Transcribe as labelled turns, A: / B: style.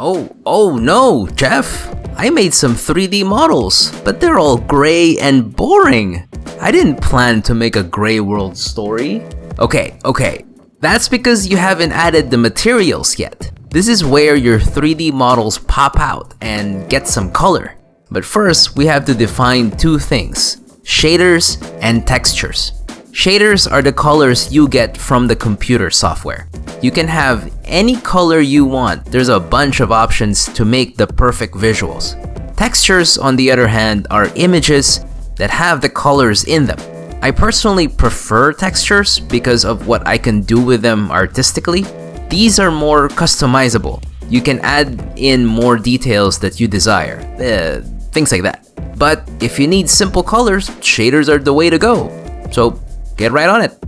A: Oh no, Jeff! I made some 3D models, but they're all gray and boring. I didn't plan to make a gray world story. Okay. That's because you haven't added the materials yet. This is where your 3D models pop out and get some color. But first, we have to define two things: shaders and textures. Shaders are the colors you get from the computer software. You can have any color you want. There's a bunch of options to make the perfect visuals. Textures, on the other hand, are images that have the colors in them. I personally prefer textures because of what I can do with them artistically. These are more customizable. You can add in more details that you desire, things like that. But if you need simple colors, shaders are the way to go. So get right on it.